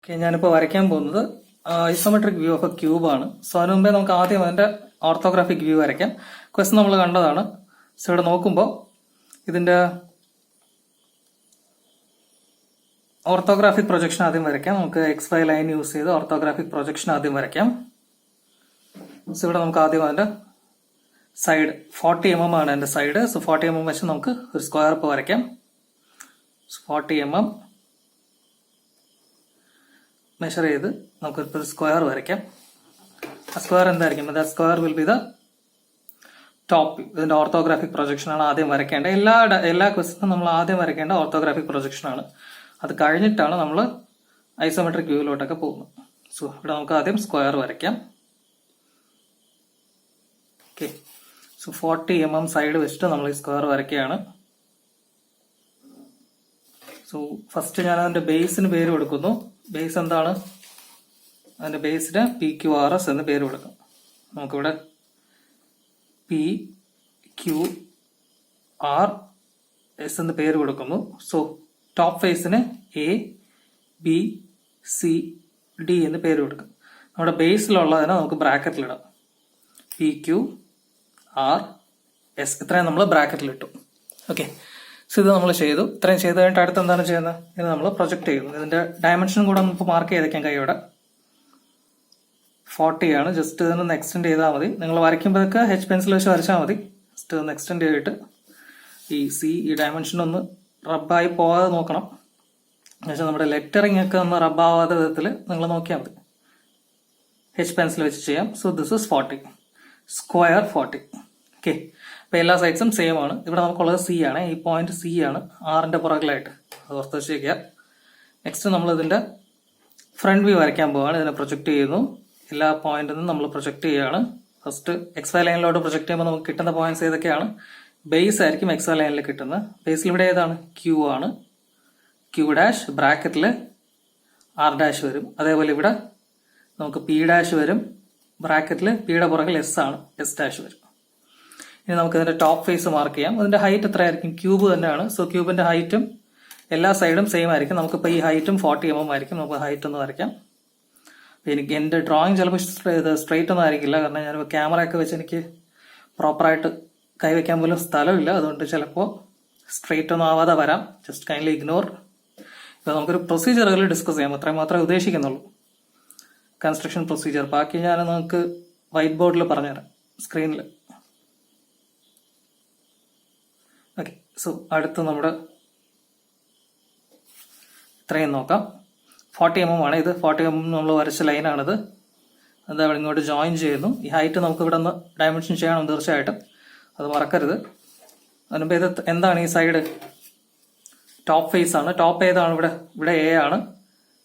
Okay, ഞാനിപ്പോൾ വരയ്ക്കാൻ പോകുന്നത് isometric view of A cube ആണ്. സോ അതിന് മുമ്പേ നമുക്ക് ആദ്യം അതിന്റെ ഓർത്തോഗ്രാഫിക് വ്യൂ വരയ്ക്കാം. ക്വസ്റ്റൻ നമ്മൾ കണ്ടതാണ്. സോ ഇവിടെ നോക്കുമ്പോൾ ഇതിന്റെ ഓർത്തോഗ്രാഫിക് പ്രൊജക്ഷൻ ആദ്യം വരയ്ക്കാം. നമുക്ക് XY ലൈൻ യൂസ് ചെയ്ത് ഓർത്തോഗ്രാഫിക് പ്രൊജക്ഷൻ ആദ്യം വരയ്ക്കാം. സോ ഇവിടെ നമുക്ക് ആദ്യം അതിന്റെ സൈഡ് 40 mm ആണ് എന്റെ സൈഡ്. സോ 40 mm വെച്ച് നമുക്ക് ഒരു സ്ക്വയർ ഇപ്പോൾ വരയ്ക്കാം. 40 mm മെഷർ ചെയ്ത് നമുക്ക് ഒരു സ്ക്വയർ വരയ്ക്കാം. ആ സ്ക്വയർ എന്തായിരിക്കും? Square will be the top. ഇതിന്റെ ഓർത്തോഗ്രാഫിക് പ്രൊജക്ഷൻ ആണ് ആദ്യം വരയ്ക്കേണ്ടത്. എല്ലാ ക്വസ്റ്റനും നമ്മൾ ആദ്യം വരയ്ക്കേണ്ട ഓർത്തോഗ്രാഫിക് പ്രൊജക്ഷൻ ആണ്. അത് കഴിഞ്ഞിട്ടാണ് നമ്മൾ ഐസോമെട്രിക് വ്യൂവിലോട്ടൊക്കെ പോകുന്നത്. സോ ഇവിടെ നമുക്ക് ആദ്യം സ്ക്വയർ വരയ്ക്കാം. ഓക്കെ, സോ 40 mm സൈഡ് വെച്ചിട്ട് നമ്മൾ ഈ സ്ക്വയർ വരയ്ക്കുകയാണ്. സോ ഫസ്റ്റ് ഞാൻ അതിന്റെ ബേസിന് പേര് കൊടുക്കുന്നു. ബേസ് എന്താണ്? അതിന്റെ ബേസിന് PQRS എന്ന് പേര് കൊടുക്കും. നമുക്കിവിടെ PQRS എന്ന് പേര് കൊടുക്കുന്നു. സോ ടോപ്പ് ഫേസിന് ABCD എന്ന് പേര് കൊടുക്കും. നമ്മുടെ ബേസിലുള്ളതിനെ നമുക്ക് ബ്രാക്കറ്റിലിടാം. PQRS ഇത്രയും നമ്മൾ ബ്രാക്കറ്റിലിട്ടു. ഓക്കെ, സോ ഇത് നമ്മൾ ചെയ്തു. ഇത്രയും ചെയ്ത് കഴിഞ്ഞിട്ട് അടുത്ത് എന്താണ് ചെയ്യുന്നത്? ഇത് നമ്മൾ പ്രൊജക്ട് ചെയ്യുന്നു. ഇതിന്റെ ഡയമെൻഷൻ കൂടെ നമുക്ക് മാർക്ക് ചെയ്തേക്കാം കൈയോടെ. 40 ആണ്. ജസ്റ്റ് ഇതൊന്ന് എക്സ്റ്റെൻഡ് ചെയ്താൽ മതി. നിങ്ങൾ വരയ്ക്കുമ്പോഴൊക്കെ പെൻസിൽ വെച്ച് വരച്ചാൽ മതി. ജസ്റ്റ് ഒന്ന് എക്സ്റ്റെൻഡ് ചെയ്തിട്ട് ഈ ഡയമെൻഷൻ ഒന്ന് റബ്ബായി പോകാതെ നോക്കണം. എന്നുവെച്ചാൽ നമ്മുടെ ലെറ്ററിംഗ് ഒക്കെ ഒന്ന് റബ്ബാവാത്ത വിധത്തിൽ നിങ്ങൾ നോക്കിയാൽ മതി. പെൻസിൽ വെച്ച് ചെയ്യാം. So this is 40 square 40. Okay, അപ്പൊ എല്ലാ സൈഡ്സും സെയിം ആണ്. ഇവിടെ നമുക്കുള്ളത് C ആണ്. ഈ പോയിന്റ് C ആണ്, ആറിന്റെ പുറകിലായിട്ട്. അത് ഓർത്ത് വെച്ചേക്കുക. നെക്സ്റ്റ് നമ്മൾ ഇതിന്റെ ഫ്രണ്ട് വ്യൂ വരയ്ക്കാൻ പോവാണ്. ഇതിനെ പ്രൊജക്ട് ചെയ്യുന്നു. എല്ലാ പോയിന്റിൽ നിന്നും നമ്മൾ പ്രൊജക്ട് ചെയ്യുകയാണ്. ഫസ്റ്റ് XY ലൈനിലോട്ട് പ്രൊജക്ട് ചെയ്യുമ്പോൾ നമുക്ക് കിട്ടുന്ന പോയിന്റ്സ് ഏതൊക്കെയാണ്? ബേസ് ആയിരിക്കും XY ലൈനിൽ കിട്ടുന്നത്. ബേസിൽ ഇവിടെ ഏതാണ്? Q ആണ്. Q ഡാഷ് ബ്രാക്കറ്റിൽ R ഡാഷ് വരും. അതേപോലെ ഇവിടെ നമുക്ക് P ഡാഷ് വരും. ബ്രാക്കറ്റിൽ Pയുടെ പുറകിൽ S ആണ്, S ഡാഷ് വരും. ഇനി നമുക്ക് ഇതിന്റെ ടോപ്പ് ഫേസ് മാർക്ക് ചെയ്യാം. അതിന്റെ ഹൈറ്റ് എത്രയായിരിക്കും? ക്യൂബ് തന്നെയാണ്. സോ ക്യൂബിന്റെ ഹൈറ്റും എല്ലാ സൈഡും സെയിം ആയിരിക്കും. നമുക്കിപ്പോൾ ഈ ഹൈറ്റും 40 mm ആയിരിക്കും. നമുക്ക് ഹൈറ്റ് ഒന്ന് വരയ്ക്കാം. എനിക്ക് എന്റെ ഡ്രോയിങ് ചിലപ്പോൾ സ്ട്രെയിറ്റ് ഒന്നും ആയിരിക്കില്ല. കാരണം ഞാൻ ക്യാമറ ഒക്കെ വെച്ച് എനിക്ക് പ്രോപ്പറായിട്ട് കൈവയ്ക്കാൻ പോലും സ്ഥലമില്ല. അതുകൊണ്ട് ചിലപ്പോൾ സ്ട്രെയിറ്റ് ഒന്നും ആവാതെ വരാം. Just kindly ignore. ഇപ്പൊ നമുക്കൊരു പ്രൊസീജിയറുകൾ ഡിസ്കസ് ചെയ്യാം. അത്രയും മാത്രമേ ഉദ്ദേശിക്കുന്നുള്ളൂ. കൺസ്ട്രക്ഷൻ പ്രൊസീജിയർ ബാക്കി ഞാൻ നമുക്ക് വൈറ്റ് ബോർഡിൽ പറഞ്ഞുതരാം, സ്ക്രീനിൽ. ഓക്കെ, സോ അടുത്ത് നമ്മുടെ ഇത്രയും നോക്കാം. 40 mm ആണ്. ഇത് 40 mm നമ്മൾ വരച്ച ലൈനാണിത്. എന്താ ഇങ്ങോട്ട് ജോയിൻ ചെയ്യുന്നു. ഈ ഹൈറ്റ് നമുക്ക് ഇവിടെ ഒന്ന് ഡയമെൻഷൻ ചെയ്യണം തീർച്ചയായിട്ടും. അത് മറക്കരുത്. അതിനുമ്പ് ഇത് എന്താണ്? ഈ സൈഡ് ടോപ്പ് ഫേസ് ആണ്. ടോപ്പ് ഏതാണ്? ഇവിടെ A ആണ്.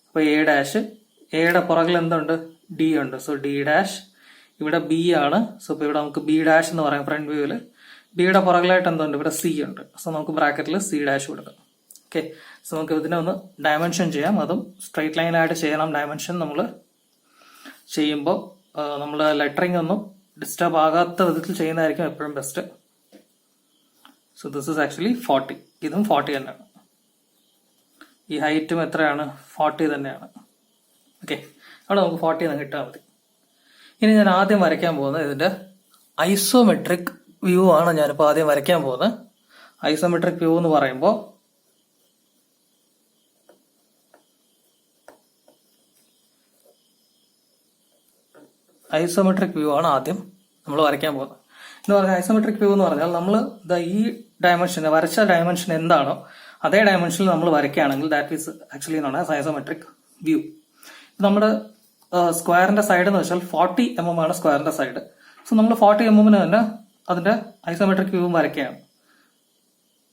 അപ്പൊ A ഡാഷ്. എയുടെ പുറകിൽ എന്തുണ്ട്? D ഉണ്ട്. So D dash. ഇവിടെ B ആണ്. സോ ഇപ്പൊ ഇവിടെ നമുക്ക് B ഡാഷ് എന്ന് പറയാം ഫ്രണ്ട് വ്യൂവില്. ബിയുടെ പുറകിലായിട്ട് എന്തുണ്ട്? ഇവിടെ C ഉണ്ട്. സോ നമുക്ക് ബ്രാക്കറ്റിൽ C ഡാഷ് കൊടുക്കാം. ഓക്കെ, സോ നമുക്ക് ഇതിനെ ഒന്ന് ഡയമെൻഷൻ ചെയ്യാം. അതും സ്ട്രെയിറ്റ് ലൈനായിട്ട് ചെയ്യണം. ഡയമെൻഷൻ നമ്മൾ ചെയ്യുമ്പോൾ നമ്മൾ ലെറ്ററിംഗ് ഒന്നും ഡിസ്റ്റർബ് ആകാത്ത വിധത്തിൽ ചെയ്യുന്നതായിരിക്കും എപ്പോഴും best. So this is actually 40. ഇതും 40 തന്നെയാണ്. ഈ ഹൈറ്റും എത്രയാണ്? 40 തന്നെയാണ്. ഓക്കെ, അവിടെ നമുക്ക് 40 എന്ന് കിട്ടാൻ മതി. ഇനി ഞാൻ ആദ്യം വരയ്ക്കാൻ പോകുന്നത് ഇതിന്റെ ഐസോമെട്രിക് വ്യൂ ആണ്. ഞാനിപ്പോൾ ആദ്യം വരയ്ക്കാൻ പോകുന്നത് ഐസോമെട്രിക് വ്യൂ എന്ന് പറയുമ്പോൾ ഐസോമെട്രിക് വ്യൂ ആണ് ആദ്യം നമ്മൾ വരയ്ക്കാൻ പോകുന്നത്. എന്ന് പറഞ്ഞാൽ ഐസോമെട്രിക് വ്യൂ എന്ന് പറഞ്ഞാൽ നമ്മൾ ഈ ഡയമെൻഷൻ വരച്ച ഡയമെൻഷൻ എന്താണോ അതേ ഡയമെൻഷനിൽ നമ്മൾ വരയ്ക്കുകയാണെങ്കിൽ that is actually known as isometric view. നമ്മുടെ സ്ക്വയറിന്റെ സൈഡ് എന്ന് വെച്ചാൽ 40 mm ആണ് സ്ക്വയറിന്റെ സൈഡ്. സോ നമ്മൾ 40 mm തന്നെ അതിന്റെ ഐസോമെട്രിക് വ്യൂ വരയ്ക്കുകയാണ്.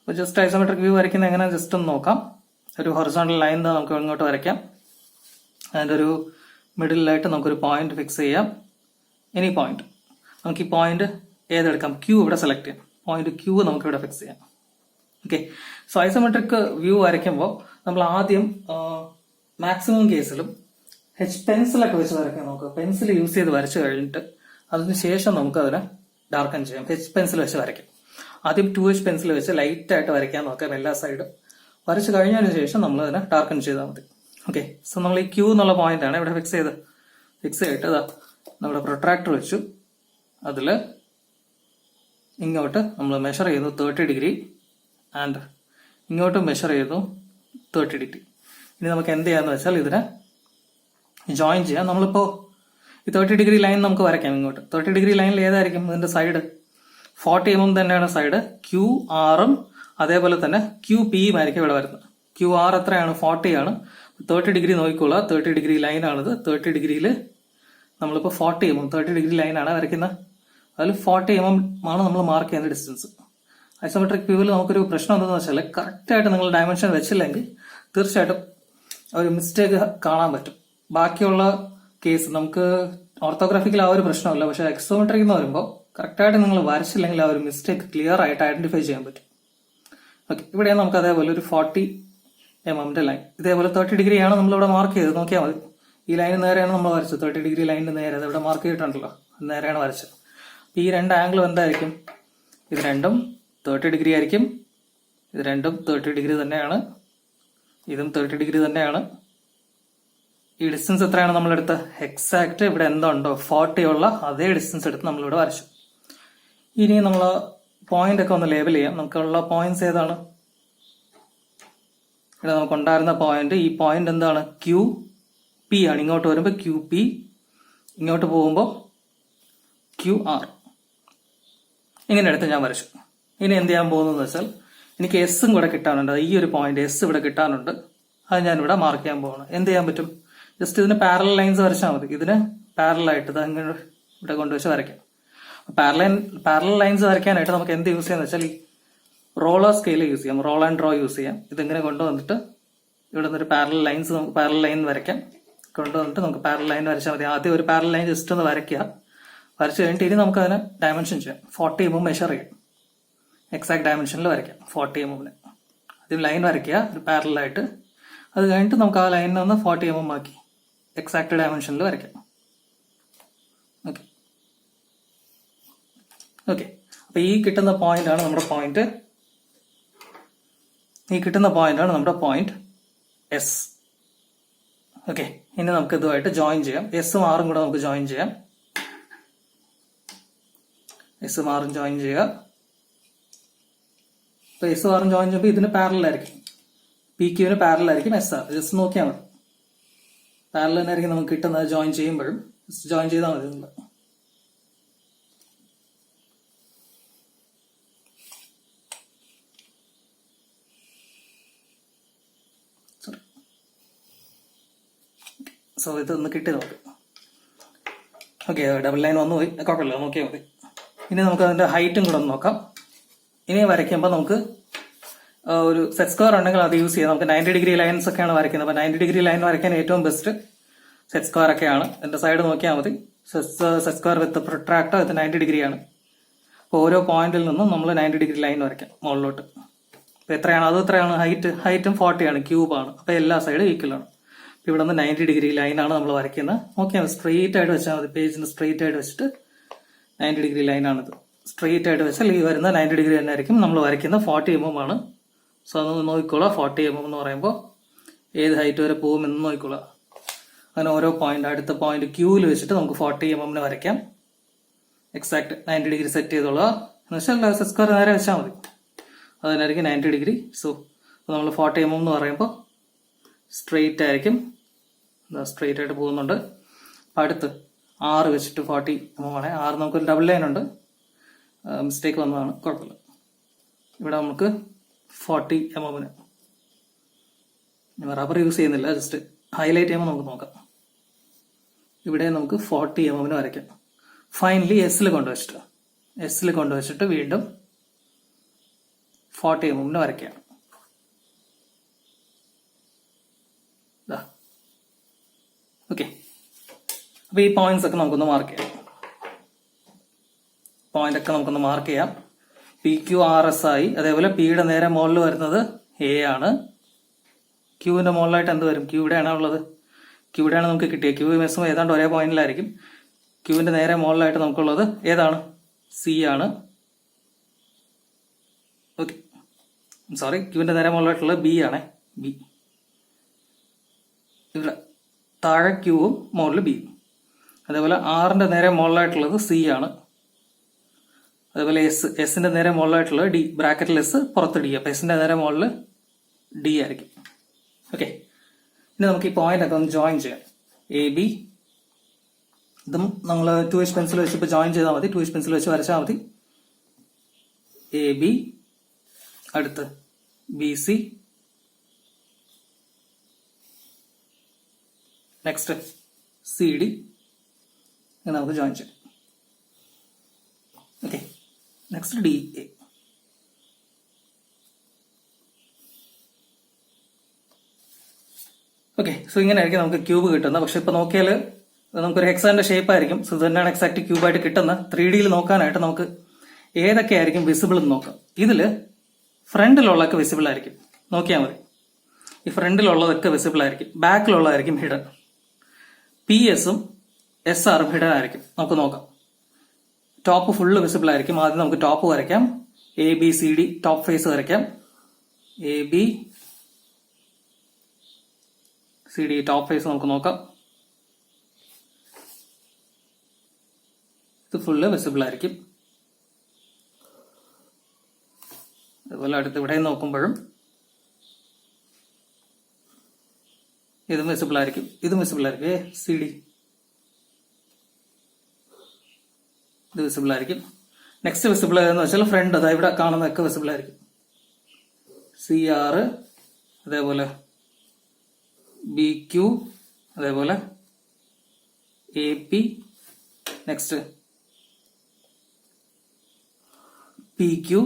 അപ്പൊ ജസ്റ്റ് ഐസോമെട്രിക് വ്യൂ വരയ്ക്കുന്ന എങ്ങനെ ജസ്റ്റ് ഒന്ന് നോക്കാം. ഒരു ഹൊറിസോണ്ടൽ ലൈൻ നമുക്ക് ഇങ്ങോട്ട് വരയ്ക്കാം. അതിന്റെ ഒരു മിഡിലായിട്ട് നമുക്കൊരു പോയിന്റ് ഫിക്സ് ചെയ്യാം. Any point. നമുക്ക് ഈ പോയിന്റ് ഏതെടുക്കാം? Q ഇവിടെ സെലക്ട് ചെയ്യാം. പോയിന്റ് Q നമുക്ക് ഇവിടെ ഫിക്സ് ചെയ്യാം. ഓക്കെ, സോ ഐസോമെട്രിക് വ്യൂ വരയ്ക്കുമ്പോൾ നമ്മൾ ആദ്യം മാക്സിമം കേസിലും പെൻസിലൊക്കെ വെച്ച് വരയ്ക്കാൻ നോക്കുക. പെൻസിൽ യൂസ് ചെയ്ത് വരച്ചു കഴിഞ്ഞിട്ട് അതിനുശേഷം നമുക്ക് അതിനെ ഡാർക്കൻ ചെയ്യാം. പെൻസിൽ വെച്ച് വരയ്ക്കാം. ആദ്യം 2H പെൻസിൽ വെച്ച് ലൈറ്റ് ആയിട്ട് വരയ്ക്കാൻ നോക്കാം എല്ലാ സൈഡും. വരച്ചു കഴിഞ്ഞതിന് ശേഷം നമ്മൾ അതിനെ ഡാർക്കൻ ചെയ്താൽ മതി. ഓക്കെ. സോ നമ്മൾ ഈ ക്യൂ എന്നുള്ള പോയിന്റ് ആണ് ഇവിടെ ഫിക്സ് ചെയ്തിട്ട് ഇതാ നമ്മുടെ പ്രൊട്രാക്ടർ വെച്ചു. അതിൽ ഇങ്ങോട്ട് നമ്മൾ മെഷർ ചെയ്യുന്നു 30 ഡിഗ്രി ആൻഡ് ഇങ്ങോട്ട് മെഷർ ചെയ്യുന്നു 30 ഡിഗ്രി. ഇനി നമുക്ക് എന്ത് ചെയ്യാന്ന് വെച്ചാൽ ഇതിനെ ജോയിൻ ചെയ്യാം. നമ്മളിപ്പോൾ ഈ 30 ഡിഗ്രി ലൈൻ നമുക്ക് വരയ്ക്കാം ഇങ്ങോട്ട്. 30 ഡിഗ്രി ലൈനിൽ ഏതായിരിക്കും ഇതിന്റെ സൈഡ്? 40 mm തന്നെയാണ് സൈഡ്. ക്യൂ ആറും അതേപോലെ തന്നെ ക്യൂ പിയും ആയിരിക്കും ഇവിടെ വരുന്നത്. ക്യൂ ആർ എത്രയാണ്? 40 ആണ്. 30 ഡിഗ്രി നോക്കിക്കോളാം. 30 ഡിഗ്രി ലൈനാണിത്. 30 ഡിഗ്രിയിൽ നമ്മളിപ്പോൾ 40 mm 30 ഡിഗ്രി ലൈനാണ് വരയ്ക്കുന്നത്. അതിൽ 40 mm ആണ് നമ്മൾ മാർക്ക് ചെയ്യുന്ന ഡിസ്റ്റൻസ്. ഐസോമെട്രിക് വ്യൂവിൽ നമുക്കൊരു പ്രശ്നം എന്താണെന്ന് വെച്ചാൽ കറക്റ്റായിട്ട് നിങ്ങൾ ഡയമെൻഷൻ വെച്ചില്ലെങ്കിൽ തീർച്ചയായിട്ടും ഒരു മിസ്റ്റേക്ക് കാണാൻ പറ്റും. ബാക്കിയുള്ള കേസ് നമുക്ക് ഓർത്തോഗ്രാഫിക്കൽ ആ ഒരു പ്രശ്നമല്ല, പക്ഷെ എക്സോമെട്രിക് എന്ന് വരുമ്പോൾ കറക്റ്റായിട്ട് നിങ്ങൾ വരച്ചില്ലെങ്കിൽ ആ ഒരു മിസ്റ്റേക്ക് ക്ലിയർ ആയിട്ട് ഐഡന്റിഫൈ ചെയ്യാൻ പറ്റും. ഓക്കെ, ഇവിടെ നമുക്ക് അതേപോലെ ഒരു 40 mm ലൈൻ ഇതേപോലെ 30 ഡിഗ്രിയാണ് നമ്മളിവിടെ മാർക്ക് ചെയ്തത്. നോക്കിയാൽ മതി. ഈ ലൈൻ നേരെയാണ് നമ്മൾ വരച്ചത്. 30 ഡിഗ്രി ലൈനിന് നേരെ അത് ഇവിടെ മാർക്ക് ചെയ്തിട്ടുണ്ടല്ലോ, നേരെയാണ് വരച്ചത്. ഈ രണ്ട് ആംഗിളും എന്തായിരിക്കും? ഇത് രണ്ടും 30 ഡിഗ്രി ആയിരിക്കും. ഇത് രണ്ടും 30 ഡിഗ്രി തന്നെയാണ്. ഇതും 30 ഡിഗ്രി തന്നെയാണ്. ഈ ഡിസ്റ്റൻസ് എത്രയാണ് നമ്മളെടുത്ത്? എക്സാക്ട് ഇവിടെ എന്തുണ്ടോ 40 ഉള്ള അതേ ഡിസ്റ്റൻസ് എടുത്ത് നമ്മളിവിടെ വരച്ചു. ഇനി നമ്മൾ പോയിന്റ് ഒക്കെ ഒന്ന് ലേബൽ ചെയ്യാം. നമുക്കുള്ള പോയിന്റ്സ് ഏതാണ്? ഇവിടെ നമുക്കുണ്ടായിരുന്ന പോയിന്റ്, ഈ പോയിന്റ് എന്താണ്? ക്യൂ പി ആണ്. ഇങ്ങോട്ട് വരുമ്പോൾ ക്യൂ പി, ഇങ്ങോട്ട് പോകുമ്പോൾ ക്യൂ ആർ. ഇങ്ങനെ എടുത്ത് ഞാൻ വരച്ചു. ഇനി എന്ത് ചെയ്യാൻ പോകുന്നതെന്ന് വെച്ചാൽ എനിക്ക് എസ്സും കൂടെ കിട്ടാനുണ്ട്. ഈ ഒരു പോയിന്റ് എസ് ഇവിടെ കിട്ടാനുണ്ട്. അത് ഞാൻ ഇവിടെ മാർക്ക് ചെയ്യാൻ പോകണം. എന്ത് ചെയ്യാൻ പറ്റും? ജസ്റ്റ് ഇതിന് പാരലൽ ലൈൻസ് വരച്ചാൽ മതി. ഇതിന് പാരലായിട്ട് ഇത് അങ്ങനെ ഇവിടെ കൊണ്ടുവച്ച് വരയ്ക്കാം. പാരലൽ ലൈൻസ് വരയ്ക്കാനായിട്ട് നമുക്ക് എന്ത് യൂസ് ചെയ്യാന്ന് വെച്ചാൽ ഈ റോളർ സ്കെയിൽ യൂസ് ചെയ്യാം, റോൾ ആൻഡ് ഡ്രോ യൂസ് ചെയ്യാം. ഇതിങ്ങനെ കൊണ്ടുവന്നിട്ട് ഇവിടെ നിന്നൊരു പാരലൽ ലൈൻസ് നമുക്ക് പാരലൽ ലൈൻ വരയ്ക്കാം. കൊണ്ടുവന്നിട്ട് നമുക്ക് പാരലൽ ലൈൻ വരച്ചാൽ മതി. ആദ്യം ഒരു പാരലൽ ലൈൻ ജസ്റ്റ് ഒന്ന് വരയ്ക്കുക. വരച്ചു കഴിഞ്ഞിട്ട് ഇനി നമുക്ക് അതിനെ ഡയമെൻഷൻ ചെയ്യാം. 40 mm മെഷർ ചെയ്യാം. എക്സാക്ട് ഡയമെൻഷനിൽ വരയ്ക്കാം 40 mm. ആദ്യം ലൈൻ വരയ്ക്കുക ഒരു പാരലായിട്ട്. അത് കഴിഞ്ഞിട്ട് നമുക്ക് ആ ലൈനിൽ നിന്ന് 40 mm ആക്കി എക്സാക്ട് ഡയമെൻഷനിൽ വരയ്ക്കാം. ഓക്കെ ഓക്കെ അപ്പൊ ഈ കിട്ടുന്ന പോയിന്റ് ആണ് നമ്മുടെ പോയിന്റ്. Point S. ഓക്കെ, ഇനി നമുക്ക് ഇതുമായിട്ട് ജോയിൻ ചെയ്യാം. എസും ആറും കൂടെ നമുക്ക് ജോയിൻ ചെയ്യാം. എസും ആറും ജോയിൻ ചെയ്യുക. അപ്പൊ എസ് ആറും ജോയിൻ ചെയ്യുമ്പോൾ ഇതിന് പാരലായിരിക്കും, പി ക്യൂവിന് പാരലായിരിക്കും എസ് ആർ. ജസ്റ്റ് നോക്കിയാൽ മതി. പാരലൽ തന്നെയായിരിക്കും നമുക്ക് കിട്ടുന്നത് ജോയിൻ ചെയ്യുമ്പോഴും. ജോയിൻ ചെയ്താൽ മതി നിങ്ങൾ. സോ ഇതൊന്ന് കിട്ടി നോക്ക്. ഓക്കെ, ഡബിൾ ലൈൻ വന്നു പോയി, കുഴപ്പമില്ല, നോക്കിയാൽ മതി. ഇനി നമുക്ക് അതിന്റെ ഹൈറ്റും കൂടെ ഒന്ന് നോക്കാം. ഇനി വരയ്ക്കുമ്പോൾ നമുക്ക് ഒരു സെറ്റ് സ്ക്വയർ ഉണ്ടെങ്കിൽ അത് യൂസ് ചെയ്യാം. നമുക്ക് 90 ഡിഗ്രി ലൈൻസ് ഒക്കെയാണ് വരയ്ക്കുന്നത്. അപ്പോൾ 90 ഡിഗ്രി ലൈൻ വരയ്ക്കാൻ ഏറ്റവും ബെസ്റ്റ് സെറ്റ് സ്ക്വയർ ഒക്കെയാണ്. എന്റെ സൈഡ് നോക്കിയാൽ മതി. സെറ്റ് സ്ക്വയർ വിത്ത് പ്രൊട്രാക്ടർ വിത്ത് 90 ഡിഗ്രിയാണ്. അപ്പോൾ ഓരോ പോയിന്റിൽ നിന്നും നമ്മൾ 90 ഡിഗ്രി ലൈൻ വരയ്ക്കാം മുകളിലോട്ട്. അപ്പോൾ എത്രയാണ്? അത് എത്രയാണ്? ഹൈറ്റും 40 ആണ്, ക്യൂബാണ്. അപ്പോൾ എല്ലാ സൈഡും ഈക്വൽ ആണ്. ഇവിടെ നിന്ന് 90 ഡിഗ്രി ലൈനാണ് നമ്മൾ വരയ്ക്കുന്നത്. നോക്കിയാൽ സ്ട്രെയിറ്റ് ആയിട്ട് വെച്ചാൽ മതി. പേജിന് സ്ട്രെയിറ്റ് ആയിട്ട് വെച്ചിട്ട് 90 ഡിഗ്രി ലൈനാണിത്. സ്ട്രെയിറ്റ് ആയിട്ട് വെച്ചാൽ ഈ വരുന്ന 90 ഡിഗ്രി തന്നെ ആയിരിക്കും. നമ്മൾ വരയ്ക്കുന്ന 40 mm ആണ്. സോ അതൊന്ന് നോക്കിക്കോളാം. 40 mm എന്ന് പറയുമ്പോൾ ഏത് ഹൈറ്റ് വരെ പോകും എന്ന് നോക്കിക്കോളാം. അങ്ങനെ ഓരോ പോയിന്റ്, അടുത്ത പോയിന്റ് ക്യൂവിൽ വെച്ചിട്ട് നമുക്ക് 40 mm വരയ്ക്കാം. എക്സാക്ട് 90 ഡിഗ്രി സെറ്റ് ചെയ്തോളാം. എന്ന് വെച്ചാൽ സെറ്റ് സ്ക്വയർ നേരെ വെച്ചാൽ മതി. അതിനായിരിക്കും 90 ഡിഗ്രി. സോ നമ്മൾ 40 mm എന്ന് പറയുമ്പോൾ സ്ട്രെയിറ്റ് ആയിരിക്കും. സ്ട്രെയിറ്റ് ആയിട്ട് പോകുന്നുണ്ട്. അടുത്ത് 6 വെച്ചിട്ട് 40 mm ആണ്. 6 നമുക്കൊരു ഡബിൾ ലൈൻ ഉണ്ട്, മിസ്റ്റേക്ക് വന്നതാണ്, കുഴപ്പമില്ല. ഇവിടെ നമുക്ക് 40 mm റബ്ബർ യൂസ് ചെയ്യുന്നില്ല, ജസ്റ്റ് ഹൈലൈറ്റ് ചെയ്യുമ്പോൾ നമുക്ക് നോക്കാം. ഇവിടെ നമുക്ക് 40 mm വരയ്ക്കാം. ഫൈനലി എസ്സിൽ കൊണ്ടുവച്ചിട്ട് വീണ്ടും 40 mm വരയ്ക്കാം. ഓക്കെ, അപ്പൊ ഈ പോയിന്റ്സ് ഒക്കെ നമുക്കൊന്ന് മാർക്ക് ചെയ്യാം. പി ക്യു ആർ എസ് ആയി. അതേപോലെ പിയുടെ നേരെ മുകളിൽ വരുന്നത് എ ആണ്. ക്യൂവിന്റെ മുകളിലായിട്ട് എന്ത് വരും? ക്യൂ ഇവിടെയാണ് ഉള്ളത്. ക്യൂ ഇവിടെയാണ് നമുക്ക് കിട്ടിയത്. ക്യൂ എസും ഏതാണ്ട് ഒരേ പോയിന്റിലായിരിക്കും. ക്യൂവിന്റെ നേരെ മുകളിലായിട്ട് നമുക്കുള്ളത് ഏതാണ്? സി ആണ്. ഓക്കെ, സോറി, ക്യൂവിന്റെ നേരെ മുകളിലായിട്ടുള്ളത് ബി ആണ്. ബി ഇവിടെ താഴെ ക്യൂവും മുകളിൽ ബിയും. അതേപോലെ ആറിൻ്റെ നേരെ മുകളിലായിട്ടുള്ളത് സി ആണ്. അതേപോലെ എസിന്റെ നേരെ മുകളിലായിട്ടുള്ളത് ഡി, ബ്രാക്കറ്റിൽ എസ് പുറത്ത് ഡി. അപ്പം എസിന്റെ നേരെ മുകളിൽ ഡി ആയിരിക്കും. ഓക്കെ, ഇനി നമുക്ക് ഈ പോയിന്റ് ഒക്കെ ഒന്ന് ജോയിൻ ചെയ്യാം. എ ബി, ഇതും നമ്മൾ 2H പെൻസിൽ വെച്ച് ഇപ്പോൾ ജോയിൻ ചെയ്താൽ മതി. 2H പെൻസിൽ വെച്ച് വരച്ചാൽ മതി. എ ബി, അടുത്ത് B C, next C D, ഇങ്ങനെ നമുക്ക് ജോയിൻ ചെയ്യാം. Okay, next D A. Okay, so ഇങ്ങനെ ആയിരിക്കും നമുക്ക് ക്യൂബ് കിട്ടുന്നത്. പക്ഷെ ഇപ്പൊ നോക്കിയാൽ നമുക്കൊരു ഹെക്സാന്റെ ഷേപ്പ് ആയിരിക്കും. സോ ഇത് തന്നെയാണ് എക്സാക്ട് ക്യൂബായിട്ട് കിട്ടുന്ന. 3Dയിൽ നോക്കാനായിട്ട് നമുക്ക് ഏതൊക്കെ ആയിരിക്കും വിസിബിൾ എന്ന് നോക്കാം. ഇതില് ഫ്രണ്ടിലുള്ളതൊക്കെ വിസിബിൾ ആയിരിക്കും. നോക്കിയാൽ മതി, ഈ ഫ്രണ്ടിലുള്ളതൊക്കെ വിസിബിൾ ആയിരിക്കും. ബാക്കിലുള്ളതായിരിക്കും ഹിഡൻ. പി എസും എസ് ആറും ഹിഡൻ ആയിരിക്കും. നമുക്ക് നോക്കാം. ടോപ്പ് ഫുള്ള് വിസിബിൾ ആയിരിക്കും. ആദ്യം നമുക്ക് ടോപ്പ് വരയ്ക്കാം. A B C D top face വരയ്ക്കാം. A B C D top face നമുക്ക് നോക്കാം. ഇത് ഫുള്ള് വിസിബിൾ ആയിരിക്കും. അതുപോലെ അടുത്ത് ഇവിടെ നോക്കുമ്പോഴും ഇതും വിസിബിൾ ആയിരിക്കും. ഇതും വിസിബിൾ ആയിരിക്കും. എ സി ഡി ഇത് വിസിബിൾ ആയിരിക്കും. നെക്സ്റ്റ് വിസിബിൾ ഏതെന്ന് വെച്ചാൽ ഫ്രണ്ട്, അതായത് ഇവിടെ കാണുന്നതൊക്കെ വിസിബിൾ ആയിരിക്കും. സി ആർ, അതേപോലെ ബി ക്യു, അതേപോലെ A P, next P Q,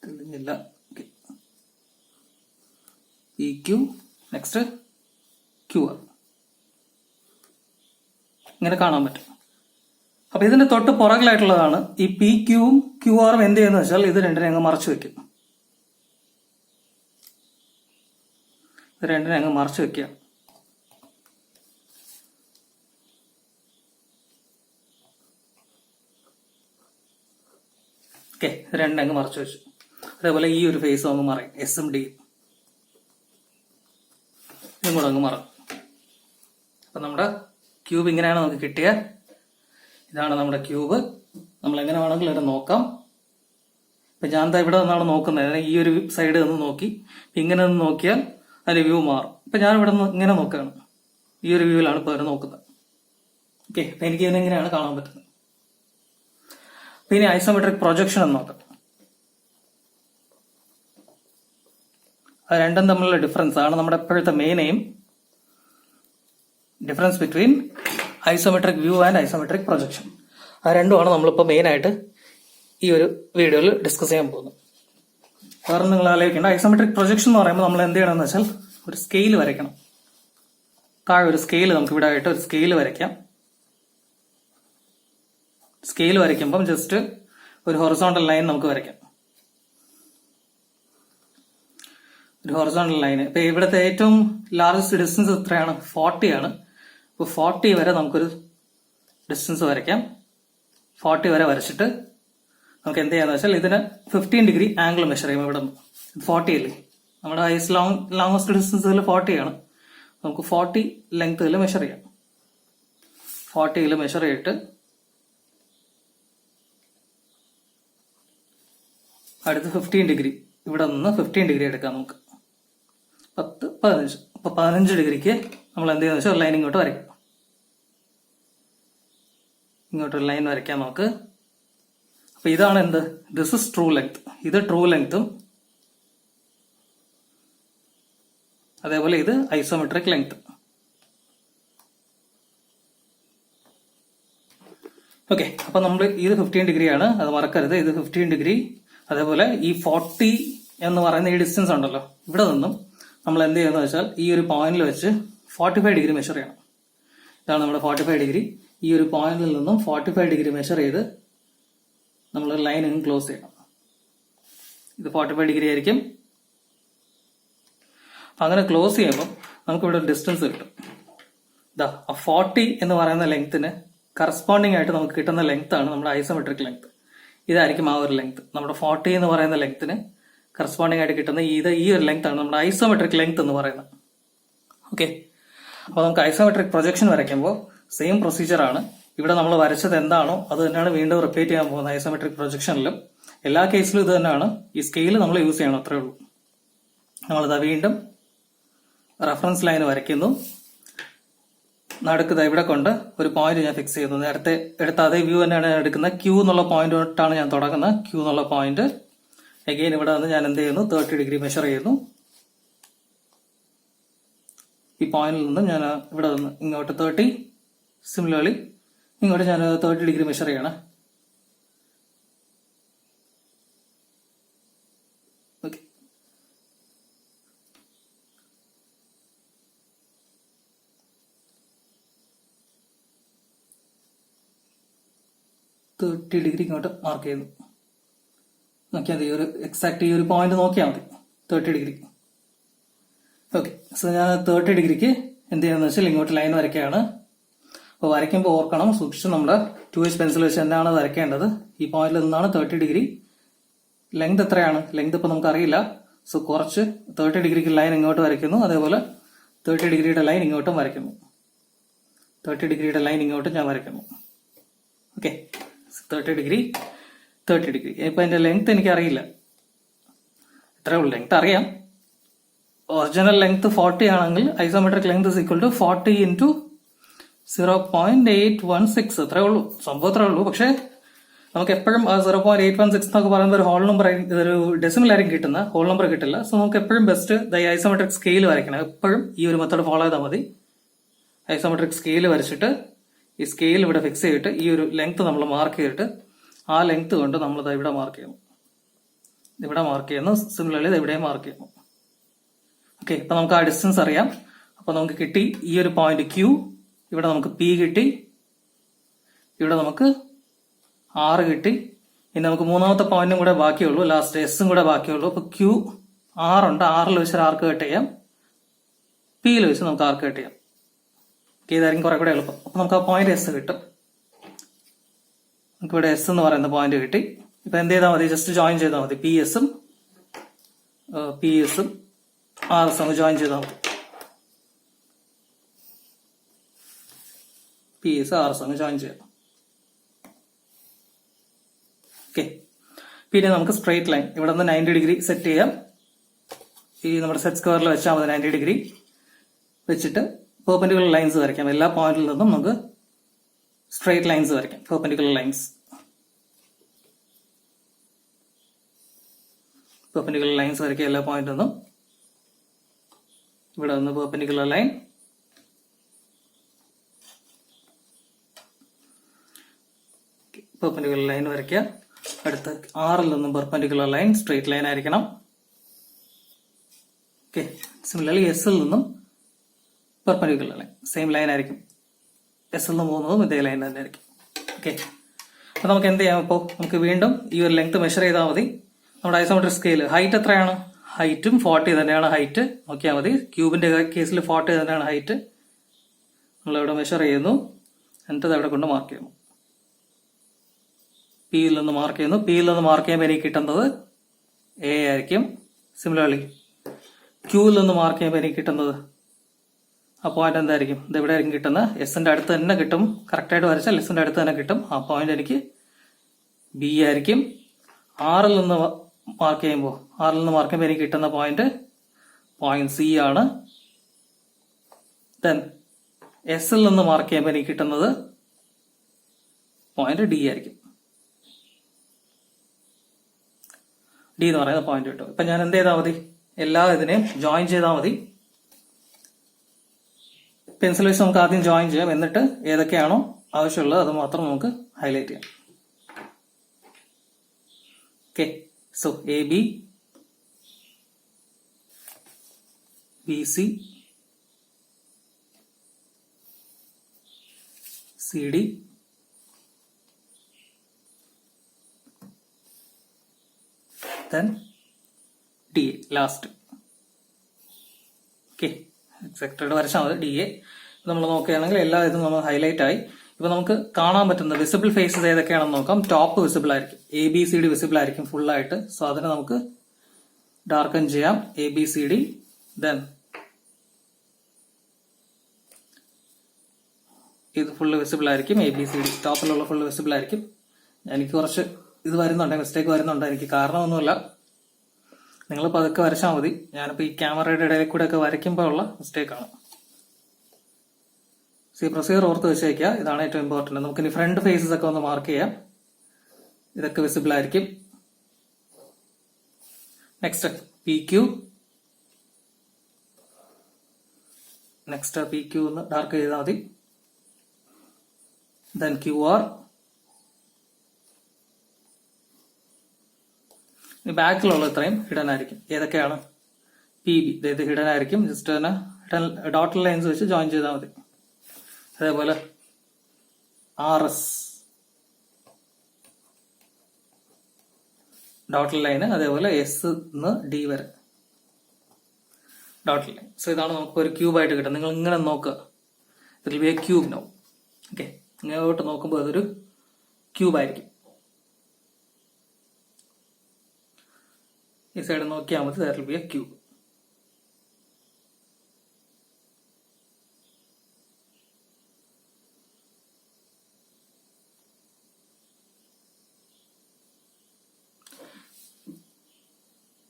തെളിഞ്ഞില്ല, P Q, next Q R. ഇങ്ങനെ കാണാൻ പറ്റും. അപ്പൊ ഇതിന്റെ തൊട്ട് പുറകിലായിട്ടുള്ളതാണ് ഈ പി ക്യൂവും ക്യു ആറും. എന്ത് ചെയ്യുന്ന വെച്ചാൽ ഇത് രണ്ടിനെ അങ്ങ് മറച്ചു വെക്കും. ഇത് രണ്ടിനെ അങ്ങ് മറച്ചു വെക്കുക. ഓക്കെ, ഇത് രണ്ടിനെ അങ്ങ് മറച്ചു വെച്ചു. അതേപോലെ ഈ ഒരു ഫേസും അങ്ങ് മറയും. എസും ഡിയും ഇതും കൂടെ അങ്ങ് മറക്കും. അപ്പൊ നമ്മുടെ ക്യൂബ് ഇങ്ങനെയാണ് നമുക്ക് കിട്ടിയ. ഇതാണ് നമ്മുടെ ക്യൂബ്. നമ്മൾ എങ്ങനെ വേണമെങ്കിലും ഇത് നോക്കാം. ഇപ്പൊ ഞാൻ എന്താ ഇവിടെ നിന്നാണ് നോക്കുന്നത്. ഈ ഒരു സൈഡ് നിന്ന് നോക്കി ഇങ്ങനെ നിന്ന് നോക്കിയാൽ അതിന്റെ വ്യൂ മാറും. ഇപ്പൊ ഞാൻ ഇവിടെ നിന്ന് ഇങ്ങനെ നോക്കുകയാണ്. ഈ ഒരു വ്യൂവിലാണ് ഇപ്പൊ അവരെ നോക്കുന്നത്. ഓക്കെ, അപ്പൊ എനിക്ക് ഇതിനെങ്ങനെയാണ് കാണാൻ പറ്റുന്നത്. പിന്നെ ഐസോമെട്രിക് പ്രൊജക്ഷൻ എന്ന് നോക്കാം. അത് രണ്ടും തമ്മിലുള്ള ഡിഫറൻസ് ആണ് നമ്മുടെ ഇപ്പോഴത്തെ main aim. Difference between isometric view and isometric projection. ആ രണ്ടുമാണ് നമ്മളിപ്പോൾ മെയിൻ ആയിട്ട് ഈ ഒരു വീഡിയോയിൽ ഡിസ്കസ് ചെയ്യാൻ പോകുന്നത്. കാരണം നിങ്ങൾ ആലോചിക്കേണ്ട, ഐസോമെട്രിക് പ്രൊജക്ഷൻ എന്ന് പറയുമ്പോൾ നമ്മൾ എന്ത് ചെയ്യണമെന്ന് വെച്ചാൽ ഒരു സ്കെയിൽ വരയ്ക്കണം. താഴെ ഒരു സ്കെയിൽ നമുക്ക് ഇവിടെ ആയിട്ട് ഒരു സ്കെയിൽ വരയ്ക്കാം. സ്കെയിൽ വരയ്ക്കുമ്പം ജസ്റ്റ് ഒരു ഹൊറിസോണ്ടൽ ലൈൻ നമുക്ക് വരയ്ക്കാം. ഒരു ഹൊറിസോണ്ടൽ ലൈൻ. ഇപ്പൊ ഇവിടുത്തെ ഏറ്റവും ലാർജസ്റ്റ് ഡിസ്റ്റൻസ് എത്രയാണ്? 40 ആണ്. ഇപ്പോൾ 40 വരെ നമുക്കൊരു ഡിസ്റ്റൻസ് വരയ്ക്കാം. 40 വരെ വരച്ചിട്ട് നമുക്ക് എന്ത് ചെയ്യാന്ന് വെച്ചാൽ ഇതിന് 15 ഡിഗ്രി ആംഗിൾ മെഷർ ചെയ്യും. ഇവിടെ 40 അല്ലേ നമ്മുടെ ഹൈസ്റ്റ് ലോങ്ങസ്റ്റ് ഡിസ്റ്റൻസ് 40 ആണ്. നമുക്ക് 40 ലെങ്ത്തിൽ മെഷർ ചെയ്യാം. 40 മെഷർ ചെയ്തിട്ട് അടുത്ത് 15 ഡിഗ്രി, ഇവിടെ നിന്ന് 15 ഡിഗ്രി എടുക്കാം നമുക്ക്. 10, 15. അപ്പൊ 15 ഡിഗ്രിക്ക് നമ്മൾ എന്ത് ചെയ്യുന്ന വെച്ചാൽ ലൈൻ ഇങ്ങോട്ട് വരയ്ക്കാം. ഇങ്ങോട്ടൊരു ലൈൻ വരയ്ക്കാം നമുക്ക്. അപ്പൊ ഇതാണ് എന്ത്? This is true length. ഇത് ട്രൂ ലെങ്ത്തും അതേപോലെ ഇത് ഐസോമെട്രിക് ലെങ്ത്. ഓക്കെ, അപ്പൊ നമ്മൾ ഇത് 15 ഡിഗ്രി ആണ്, അത് മറക്കരുത്. ഇത് 15 ഡിഗ്രി. അതേപോലെ ഈ 40 എന്ന് പറയുന്ന ഈ ഡിസ്റ്റൻസ് ഉണ്ടല്ലോ, ഇവിടെ നിന്നും നമ്മൾ എന്ത് ചെയ്യുന്നത് വെച്ചാൽ ഈ ഒരു പോയിന്റിൽ വെച്ച് 45 ഡിഗ്രി മെഷർ ചെയ്യണം. ഇതാണ് നമ്മുടെ 45 ഡിഗ്രി. ഈ ഒരു പോയിന്റിൽ നിന്നും 45 ഡിഗ്രി മെഷർ ചെയ്ത് നമ്മൾ ലൈൻ ക്ലോസ് ചെയ്യണം. ഇത് 45 ഡിഗ്രി ആയിരിക്കും. അങ്ങനെ ക്ലോസ് ചെയ്യുമ്പോൾ നമുക്ക് ഇവിടെ ഒരു ഡിസ്റ്റൻസ് കിട്ടും. ഇതാ 40 എന്ന് പറയുന്ന ലെങ്ത്തിന് കറസ്പോണ്ടിങ് ആയിട്ട് നമുക്ക് കിട്ടുന്ന ലെങ്ത് ആണ് നമ്മുടെ ഐസോമെട്രിക് ലെങ്ത്. ഇതായിരിക്കും ആ ഒരു ലെങ്ത്. നമ്മുടെ 40 എന്ന് പറയുന്ന ലെങ്ത്തിന് കറസ്പോണ്ടിങ് ആയിട്ട് കിട്ടുന്ന ഈ ഒരു ലെങ്ത് ആണ് നമ്മുടെ ഐസോമെട്രിക് ലെങ്ത് എന്ന് പറയുന്നത്. ഓക്കെ, അപ്പോൾ നമുക്ക് ഐസോമെട്രിക് പ്രൊജക്ഷൻ വരയ്ക്കുമ്പോൾ സെയിം പ്രൊസീജിയറാണ്. ഇവിടെ നമ്മൾ വരച്ചത് എന്താണോ അത് തന്നെയാണ് വീണ്ടും റിപ്പീറ്റ് ചെയ്യാൻ പോകുന്നത് ഐസോമെട്രിക് പ്രൊജക്ഷനിലും. എല്ലാ കേസിലും ഇത് തന്നെയാണ്. ഈ സ്കെയിൽ നമ്മൾ യൂസ് ചെയ്യണം, അത്രേ ഉള്ളൂ. നമ്മളിതാ വീണ്ടും റെഫറൻസ് ലൈൻ വരയ്ക്കുന്നു. നടുക്ക് ഇവിടെ കൊണ്ട് ഒരു പോയിന്റ് ഞാൻ ഫിക്സ് ചെയ്യുന്നു. നേരത്തെ എടുത്ത അതേ വ്യൂ തന്നെയാണ് ഞാൻ എടുക്കുന്നത്. ക്യൂ എന്നുള്ള പോയിന്റ് തൊട്ടാണ് ഞാൻ തുടങ്ങുന്നത്. ക്യൂ എന്നുള്ള പോയിന്റ് അഗെയിൻ ഇവിടെ നിന്ന് ഞാൻ എന്ത് ചെയ്യുന്നു, 30 ഡിഗ്രി മെഷർ ചെയ്യുന്നു. ഈ പോയിന്റിൽ നിന്ന് ഞാൻ ഇവിടെ നിന്ന് ഇങ്ങോട്ട് 30, സിമിലർലി ഇങ്ങോട്ട് ഞാൻ 30 ഡിഗ്രി മെഷർ ചെയ്യണം. ഓക്കെ, ഡിഗ്രി ഇങ്ങോട്ട് മാർക്ക് ചെയ്യുന്നു. നോക്കിയാൽ മതി, ഒരു എക്സാക്ട് ഈ ഒരു പോയിന്റ് നോക്കിയാൽ മതി, 30 ഡിഗ്രി. ഓക്കെ, സോ ഞാൻ 30 ഡിഗ്രിക്ക് എന്ത് ചെയ്യാന്ന് വെച്ചാൽ ഇങ്ങോട്ട് ലൈൻ വരയ്ക്കുകയാണ്. അപ്പോൾ വരയ്ക്കുമ്പോൾ ഓർക്കണം, സൂക്ഷിച്ച് നമ്മുടെ 2H പെൻസിൽ വെച്ച് തന്നെയാണ് വരയ്ക്കേണ്ടത്. ഈ പോയിന്റിൽ നിന്നാണ് 30 ഡിഗ്രി. ലെങ്ത് എത്രയാണ്? ലെങ്ത് ഇപ്പോൾ നമുക്കറിയില്ല. സോ കുറച്ച് 30 ഡിഗ്രിക്ക് ലൈൻ ഇങ്ങോട്ട് വരയ്ക്കുന്നു. അതേപോലെ 30 ഡിഗ്രിയുടെ ലൈൻ ഇങ്ങോട്ടും വരയ്ക്കുന്നു. 30 ഡിഗ്രിയുടെ ലൈൻ ഇങ്ങോട്ടും ഞാൻ വരയ്ക്കുന്നു. Okay, 30 degree. ഇപ്പൊ അതിന്റെ ലെങ്ത് എനിക്ക് അറിയില്ല, ഇത്രേ ഉള്ളൂ. ലെങ്ത് അറിയാം. ഒറിജിനൽ ലെങ്ത് 40 ആണെങ്കിൽ isometric length is equal to 40 into 0.816. അത്രേ ഉള്ളൂ, സംഭവം അത്രേ ഉള്ളൂ. പക്ഷെ നമുക്ക് എപ്പോഴും 0.816 എന്നൊക്കെ പറയുമ്പോൾ ഒരു ഹോൾ നമ്പർ, ഇതൊരു ഡെസിമൽ ആയിരിക്കും കിട്ടുന്നത്, ഹോൾ നമ്പർ കിട്ടില്ല. സോ നമുക്ക് എപ്പോഴും ബെസ്റ്റ് ഐസോമെട്രിക് സ്കെയിൽ വരയ്ക്കണം. എപ്പോഴും ഈ ഒരു മെത്തേഡ് ഫോളോ ചെയ്താൽ മതി. ഐസോമെട്രിക് സ്കെയിൽ വരച്ചിട്ട് ഈ സ്കെയിൽ ഇവിടെ ഫിക്സ് ചെയ്തിട്ട് ഈ ഒരു ലെങ്ത് നമ്മൾ മാർക്ക് ചെയ്തിട്ട് ആ ലെങ്ത് കൊണ്ട് നമ്മൾ ഇവിടെ മാർക്ക് ചെയ്യുന്നു. ഇവിടെ മാർക്ക് ചെയ്യുന്നു. സിമിലർലി ഇത് ഇവിടെ മാർക്ക് ചെയ്യുന്നു. ഓക്കെ, ഇപ്പൊ നമുക്ക് ആ ഡിസ്റ്റൻസ് അറിയാം. അപ്പൊ നമുക്ക് കിട്ടി ഈ ഒരു പോയിന്റ് Q. ഇവിടെ നമുക്ക് P കിട്ടി. ഇവിടെ നമുക്ക് R കിട്ടി. ഇനി നമുക്ക് മൂന്നാമത്തെ പോയിന്റും കൂടെ ബാക്കിയുള്ളൂ, ലാസ്റ്റ് എസും കൂടെ ബാക്കിയുള്ളൂ. അപ്പൊ Q R ഉണ്ട്. Rൽ വെച്ച് ആർക്ക് കട്ട് ചെയ്യാം, Pയിൽ വെച്ച് നമുക്ക് ആർക്ക് കട്ട് ചെയ്യാം. ഇതായിരിക്കും കുറെ കൂടെ എളുപ്പം. അപ്പൊ നമുക്ക് ആ പോയിന്റ് എസ് കിട്ടും. നമുക്ക് ഇവിടെ എസ് എന്ന് പറയുന്ന പോയിന്റ് കിട്ടി. ഇപ്പൊ എന്ത് ചെയ്താൽ മതി, ജസ്റ്റ് ജോയിൻ ചെയ്താൽ മതി. പി എസും ആർ എസ് അങ്ങ് ജോയിൻ ചെയ്താൽ മതി. പി എസ് ആർ എസ് അങ്ങ് ജോയിൻ ചെയ്യാം. ഓക്കെ, പിന്നെ നമുക്ക് സ്ട്രെയിറ്റ് ലൈൻ ഇവിടെ നിന്ന് 90 ഡിഗ്രി സെറ്റ് ചെയ്യാം. ഈ നമ്മുടെ സെറ്റ് സ്ക്വയറിൽ വെച്ചാൽ മതി. 90 ഡിഗ്രി വെച്ചിട്ട് പെർപെൻഡിക്കുലർ ലൈൻസ് വരയ്ക്കാം. എല്ലാ പോയിന്റിൽ നിന്നും നമുക്ക് സ്ട്രെയിറ്റ് ലൈൻസ് വരയ്ക്കാം, പെർപെൻഡിക്കുലർ ലൈൻസ്. പെർപെൻഡിക്കുലർ ലൈൻസ് വരയ്ക്കാം എല്ലാ പോയിന്റിൽ നിന്നും. ഇവിടെ നിന്ന് പെർപെൻഡിക്കുലർ ലൈൻ, പെർപെൻഡിക്കുലർ ലൈൻ വരയ്ക്കുക. അടുത്ത് ആറിൽ നിന്നും പെർപെൻഡിക്കുലർ ലൈൻ, സ്ട്രെയിറ്റ് ലൈൻ ആയിരിക്കണം. ഓക്കെ, സിമിലർലി എസിൽ നിന്നും പെർപെൻഡിക്കുലർ ലൈൻ, സെയിം ലൈൻ ആയിരിക്കും. എസിൽ നിന്ന് പോകുന്നതും ഇതേ ലൈൻ തന്നെ ആയിരിക്കും. ഓക്കെ, അപ്പൊ നമുക്ക് എന്ത് ചെയ്യാം, ഇപ്പോൾ നമുക്ക് വീണ്ടും ഈ ഒരു ലെങ്ത് മെഷർ ചെയ്താൽ മതി. നമ്മുടെ ഐസോമെട്രിക് സ്കെയിൽ ഹൈറ്റ് എത്രയാണ്? ഹൈറ്റും 40 തന്നെയാണ് ഹൈറ്റ്. നോക്കിയാൽ മതി. ക്യൂബിന്റെ കേസിൽ 40 തന്നെയാണ് ഹൈറ്റ്. നമ്മളിവിടെ മെഷർ ചെയ്യുന്നു, എന്നിട്ട് അവിടെ കൊണ്ട് മാർക്ക് ചെയ്യുന്നു. പിയിൽ നിന്ന് മാർക്ക് ചെയ്യുന്നു. പിയിൽ നിന്ന് മാർക്ക് ചെയ്യുമ്പോൾ എനിക്ക് കിട്ടുന്നത് എ ആയിരിക്കും. സിമിലർലി ക്യൂവിൽ നിന്ന് മാർക്ക് ചെയ്യുമ്പോൾ എനിക്ക് കിട്ടുന്നത് ആ പോയിന്റ് എന്തായിരിക്കും? ഇത് എവിടെ ആയിരിക്കും കിട്ടുന്നത്? എസിന്റെ അടുത്ത് തന്നെ കിട്ടും. കറക്റ്റായിട്ട് വരച്ചാൽ എസിന്റെ അടുത്ത് തന്നെ കിട്ടും. ആ പോയിന്റ് എനിക്ക് ബി ആയിരിക്കും. ആറിൽ നിന്ന് മാർക്ക് ചെയ്യുമ്പോൾ എനിക്ക് കിട്ടുന്ന പോയിന്റ് സി ആണ്. ദെൻ എസിൽ നിന്ന് മാർക്ക് ചെയ്യുമ്പോൾ എനിക്ക് കിട്ടുന്നത് പോയിന്റ് ഡി ആയിരിക്കും. ഡി എന്ന് പറയുന്ന പോയിന്റ് കിട്ടും. ഇപ്പൊ ഞാൻ എന്ത് ചെയ്താൽ മതി? എല്ലാ ഇതിനെയും ജോയിൻ ചെയ്താൽ മതി. പെൻസിൽ വെച്ച് നമുക്ക് ആദ്യം ജോയിൻ ചെയ്യാം. എന്നിട്ട് ഏതൊക്കെയാണോ ആവശ്യമുള്ളത് അത് മാത്രം നമുക്ക് ഹൈലൈറ്റ് ചെയ്യാം. Okay, so A B, B C, C D, then D A last. Okay, സെക്ടറുടെ വരച്ചാൽ മതി. ഡി എ നമ്മൾ നോക്കുകയാണെങ്കിൽ എല്ലാ ഇതും നമ്മൾ ഹൈലൈറ്റ് ആയി. ഇപ്പൊ നമുക്ക് കാണാൻ പറ്റുന്ന വിസിബിൾ ഫേസസ് ഏതൊക്കെയാണെന്ന് നോക്കാം. ടോപ്പ് വിസിബിൾ ആയിരിക്കും, A B C D visible ആയിരിക്കും ഫുൾ ആയിട്ട്. സോ അതിനെ നമുക്ക് ഡാർക്കൻ ചെയ്യാം. A B C D, then ഇത് ഫുള്ള് വിസിബിൾ ആയിരിക്കും. ABCD ടോപ്പിലുള്ള ഫുള്ള് വിസിബിൾ ആയിരിക്കും. എനിക്ക് കുറച്ച് ഇത് വരുന്നുണ്ട്, മിസ്റ്റേക്ക് വരുന്നുണ്ട്. എനിക്ക് കാരണമൊന്നുമില്ല, നിങ്ങൾ പതുക്കെ വരച്ചാൽ മതി. ഞാനിപ്പോൾ ഈ ക്യാമറയുടെ ഇടയിൽ കൂടെ ഒക്കെ വരയ്ക്കുമ്പോൾ ഉള്ള മിസ്റ്റേക്കാണ്. പ്രൊസീജിയർ ഓർത്ത് വെച്ചേക്കുക, ഇതാണ് ഏറ്റവും ഇമ്പോർട്ടന്റ്. നമുക്കിനി ഫ്രണ്ട് ഫേസസ് ഒക്കെ ഒന്ന് മാർക്ക് ചെയ്യാം. ഇതൊക്കെ വിസിബിൾ ആയിരിക്കും. Next PQ. നെക്സ്റ്റ് PQ ഒന്ന് ഡാർക്ക് ചെയ്താൽ മതി. Then QR. ബാക്കിലുള്ള ഇത്രയും ഹിഡൻ ആയിരിക്കും. ഏതൊക്കെയാണ്? PB, ഇത് ഹിഡൻ ആയിരിക്കും. ജസ്റ്റ് തന്നെ ഡോട്ടൽ ലൈൻസ് വെച്ച് ജോയിൻ ചെയ്താൽ മതി. അതേപോലെ RS ഡോട്ടൽ ലൈന്, അതേപോലെ S ന്ന് D വരെ ഡോട്ടൽ ലൈൻ. സോ ഇതാണ് നമുക്ക് ഒരു ക്യൂബായിട്ട് കിട്ടുക. നിങ്ങൾ ഇങ്ങനെ നോക്കുക, ഇതിൽ B A cube no. Okay, ഇങ്ങോട്ട് നോക്കുമ്പോൾ അതൊരു ക്യൂബായിരിക്കും. ഈ സൈഡ് നോക്കിയാൽ മതി, that will be A cube.